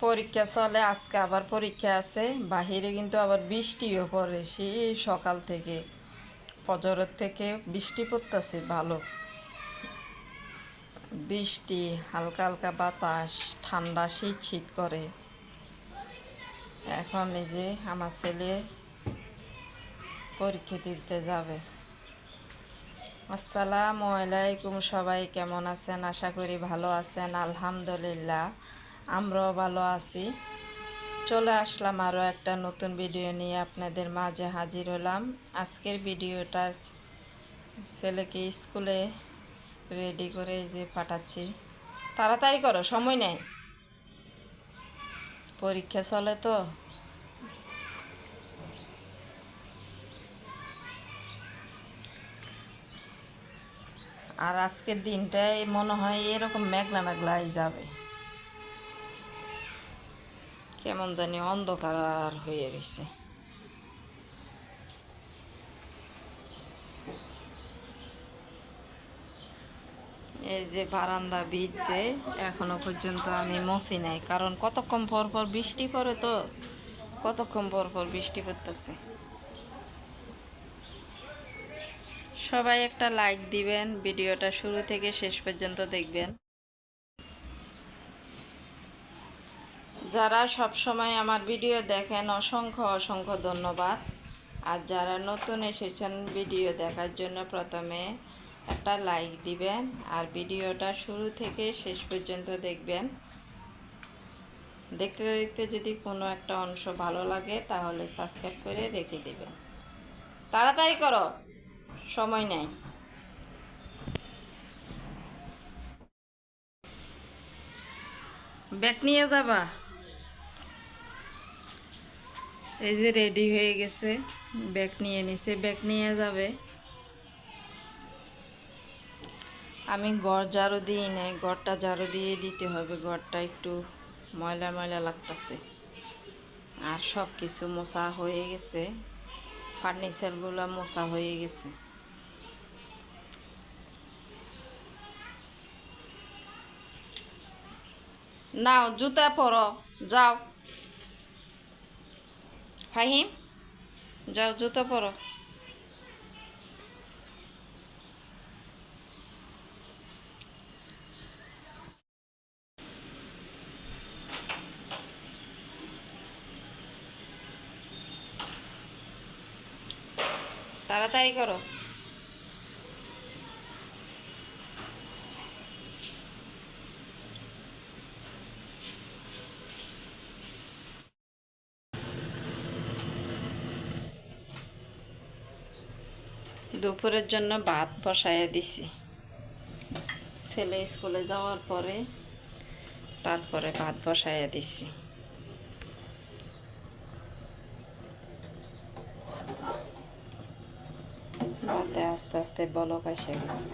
পরীক্ষা চলে, আজকে আবার পরীক্ষা আছে। বাহিরে কিন্তু আবার বৃষ্টিও পড়ে, সেই সকাল থেকে ফজরের থেকে বৃষ্টি পড়তেছে। ভালো বৃষ্টি, হালকা হালকা বাতাস, ঠান্ডা শীত শীত করে। এখন এই যে আমার ছেলে পরীক্ষা দিতে যাবে। আসসালামু আলাইকুম, সবাই কেমন আছেন? আশা করি ভালো আছেন। আলহামদুলিল্লাহ, আমরাও ভালো আছি। চলে আসলাম আরও একটা নতুন ভিডিও নিয়ে আপনাদের মাঝে হাজির হলাম। আজকের ভিডিওটা ছেলেকে স্কুলে রেডি করে যে পাঠাচ্ছি। তাড়াতাড়ি করো, সময় নেই, পরীক্ষা চলে তো। আর আজকের দিনটাই মনে হয় এরকম মেঘলা মেঘলাই যাবে, কেমন জানি অন্ধকার হয়ে রয়েছে। এই যে বারান্দা ভিজছে, এখনো পর্যন্ত আমি মুছি নাই, কারণ কতক্ষণ পর পর বৃষ্টি পড়ে তো, কতক্ষণ পর পর বৃষ্টি পড়তেছে। সবাই একটা লাইক দিবেন, ভিডিওটা শুরু থেকে শেষ পর্যন্ত দেখবেন। যারা সব সময় আমার ভিডিও দেখেন, অসংখ্য অসংখ্য ধন্যবাদ। আর যারা নতুন এসেছেন ভিডিও দেখার জন্য, প্রথমে একটা লাইক দিবেন আর ভিডিওটা শুরু থেকে শেষ পর্যন্ত দেখবেন। দেখতে দেখতে যদি কোনো একটা অংশ ভালো লাগে তাহলে সাবস্ক্রাইব করে রেখে দেবেন। তাড়াতাড়ি করো, সময় নেই। ব্যাগ নিয়ে যাবা? এই যে রেডি হয়ে গেছে, ব্যাগ নিয়ে নিছে, ব্যাগ নিয়ে যাবে। আমি ঘর ঝাড়ু দিই নাই, ঘরটা ঝাড়ু দিয়ে দিতে হবে। ঘরটা একটু ময়লা ময়লা লাগতেছে। আর সব কিছু মোছা হয়ে গেছে, ফার্নিচারগুলো মোছা হয়ে গেছে। নাও জুতা পরো, যাও ফাহিম, যাও জুতা পরো। তাড়াতাড়ি করো। দুপুরের জন্য ভাত বসাইয়া দিছি। ছেলে স্কুলে যাওয়ার পরে তারপরে ভাত বসাইয়া দিছি। ভাতে আস্তে আস্তে বলক এসে গেছে।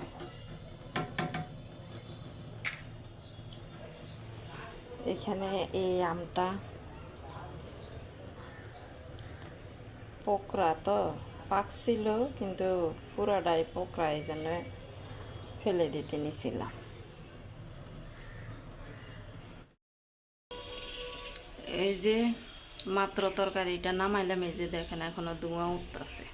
এখানে এই আমটা পোকরা তো, পাকছিল কিন্তু পুরাটাই পোকরা, এই জন্য ফেলে দিতে নিছিলাম। এই যে মাত্র তরকারিটা নামাইলাম, এই যে দেখেন এখনো ধোঁয়া উঠতেছে।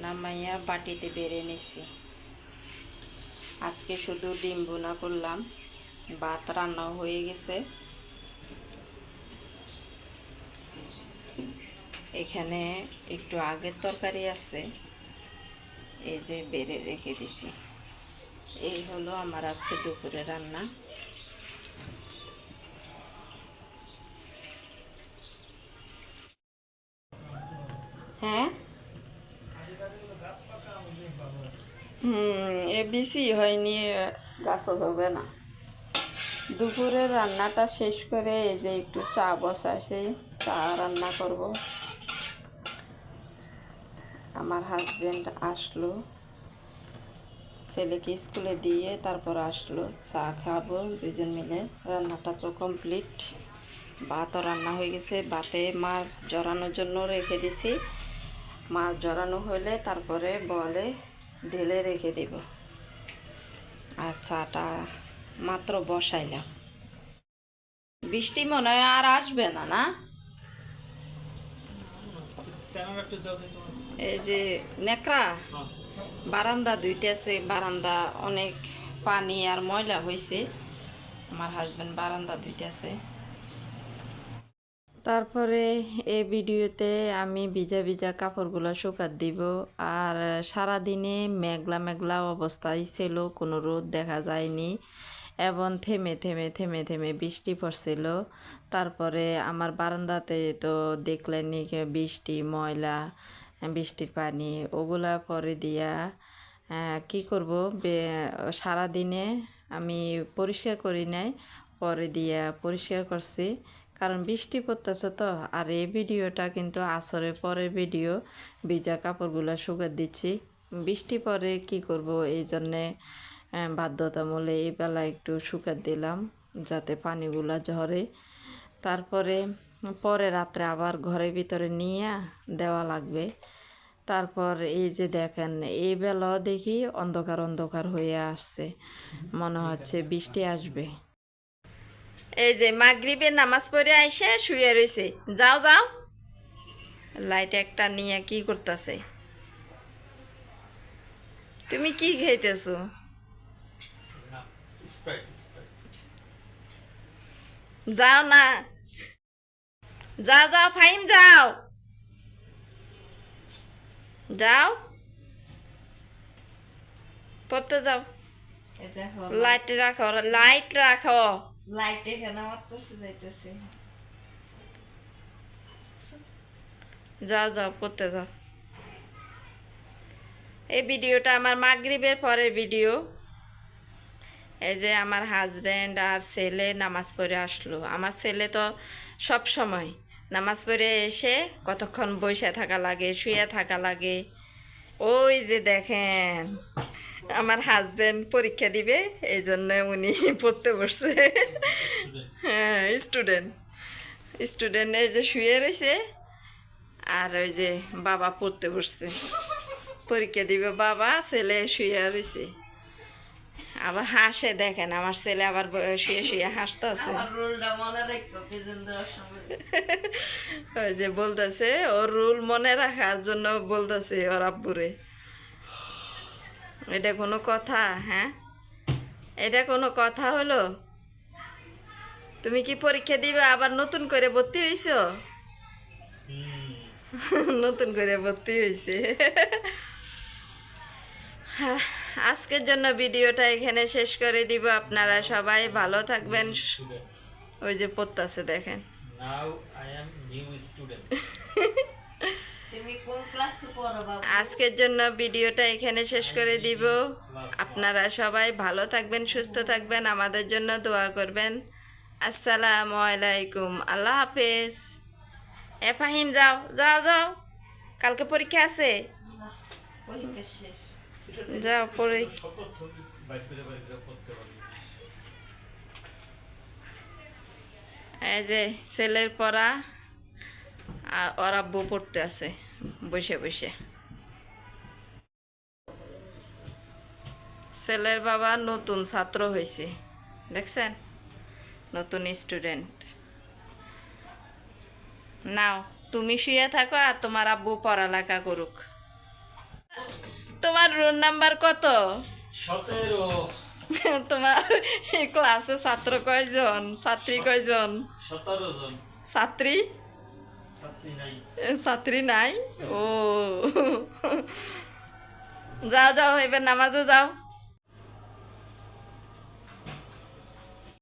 নামাইয়া বাটিতে বেড়ে নিছি। আজকে শুধু ডিম ভুনা করলাম, ভাত রান্নাও হয়ে গেছে। এখানে একটু আগের তরকারি আছে, এই যে বেড়ে রেখে দিছি। এই হলো আমার আজকে দুপুরে রান্না। হ্যাঁ, এবিসি হয়নি, গাছও হবে না। দুপুরের রান্নাটা শেষ করে এই যে একটু চা বসাইছি, চা রান্না করব। আমার হাজবেন্ড আসলো, ছেলেকে স্কুলে দিয়ে তারপর আসলো, চা খাবো দুজন মিলে। রান্নাটা তো কমপ্লিট, ভাতও রান্না হয়ে গেছে। ভাতে মাছ জড়ানোর জন্য রেখে দিছি। মাছ জড়ানো হলে তারপরে বলে ঢেলে রেখে দেব। আর চাটা মাত্র বসাইলাম। বৃষ্টি মনে হয় আর আসবে না, না? এই যে নেকড়া বারান্দা ধুইতেছে, বারান্দা অনেক পানি আর ময়লা হয়েছে। আমার হাজবেন্ড বারান্দা ধুইতেছে। তারপরে এই ভিডিওতে আমি ভিজা ভিজা কাপড়গুলো শুকাত দিব। আর সারাদিনে মেঘলা মেঘলা অবস্থায় ছিল, কোনো রোদ দেখা যায়নি এবং থেমে থেমে থেমে থেমে বৃষ্টি পড়ছিল। তারপরে আমার বারান্দাতে তো দেখলেনি বৃষ্টি, ময়লা, বৃষ্টির পানি ওগুলা পরে দিয়া কি করব, সারাদিনে আমি পরিষ্কার করি নাই, পরে দিয়া পরিষ্কার করছি। কারণ বৃষ্টি পড়তেছে তো। আর এই ভিডিওটা কিন্তু আসরের পরের ভিডিও, ভিজা কাপড়গুলো শুকাত দিচ্ছি। বৃষ্টি পরে কি করব, এই জন্যে বাধ্যতামূলক এই বেলা একটু শুকাত দিলাম যাতে পানিগুলো ঝরে। তারপরে পরে রাত্রে আবার ঘরের ভিতরে নিয়ে দেওয়া লাগবে। তারপর এই যে দেখেন, এই বেলাও দেখি অন্ধকার অন্ধকার হয়ে আসছে, মনে হচ্ছে বৃষ্টি আসবে। এই যে মাগরিবের নামাজ পড়ে আইসে শুয়ে রয়েছে। যাও যাও, লাইট একটা নিয়ে কি করতেছে? তুমি কি খাইতেছো? যাও না, যাও যাও ফাইম, যাও যাও পড়তে যাও। লাইট রাখো, লাইট রাখো, লাইট এখানে মারতেছে যাইতেছে। যাও যাও পড়তে যাও। এই ভিডিওটা আমার মাগরিবের পরের ভিডিও। এই যে আমার হাজব্যান্ড আর ছেলে নামাজ পড়ে আসলো। আমার ছেলে তো সব সময় নামাজ পড়ে এসে কতক্ষণ বসে থাকা লাগে, শুয়ে থাকা লাগে। ওই যে দেখেন, আমার হাজব্যান্ড পরীক্ষা দিবে, এই জন্য উনি পড়তে বসছে। হ্যাঁ, স্টুডেন্ট স্টুডেন্ট এই যে শুয়ে রয়েছে, আর ওই যে বাবা পড়তে বসছে। পরীক্ষা দিবে বাবা, ছেলে শুয়ে রয়েছে। আবার হাসে, দেখেন আমার ছেলে আবার শুয়ে শুয়ে হাসতে আছে। ওই যে বলতেছে, ওর রুল মনে রাখার জন্য বলতেছে ওর আব্বুরে। এটা কোনো কথা? হ্যাঁ, এটা কোনো কথা হলো? তুমি কি পরীক্ষা দিবে আবার নতুন করে ভর্তি হইছো? নতুন করে ভর্তি হয়েছে। আজকের জন্য ভিডিওটা এখানে শেষ করে দিব। আপনারা সবাই ভালো থাকবেন। ওই যে পড়তাছে দেখেন। আজকের জন্য ভিডিওটা এখানে শেষ করে দিব। আপনারা সবাই ভালো থাকবেন, সুস্থ থাকবেন, আমাদের জন্য দোয়া করবেন। আসসালামু আলাইকুম, আল্লাহ হাফেজ। ফাহিম যাও যাও যাও, কালকে পরীক্ষা আছে, যাও পরে। এই যে ছেলের পড়া, আর ওর আব্বু পড়তে আছে বসে বসে। ছেলের বাবা নতুন ছাত্র হয়েছে, দেখছেন, নতুন স্টুডেন্ট। নাও তুমি শুয়ে থাকো আর তোমার আব্বু পড়ালেখা করুক। তোমার রোল নাম্বার কত? 17। তোমার ক্লাসে ছাত্র কয়জন, ছাত্রী কয়জন? 17 জন। ছাত্রী? ছাত্রী নাই। ও যাও যাও, এবার নামাজে যাও।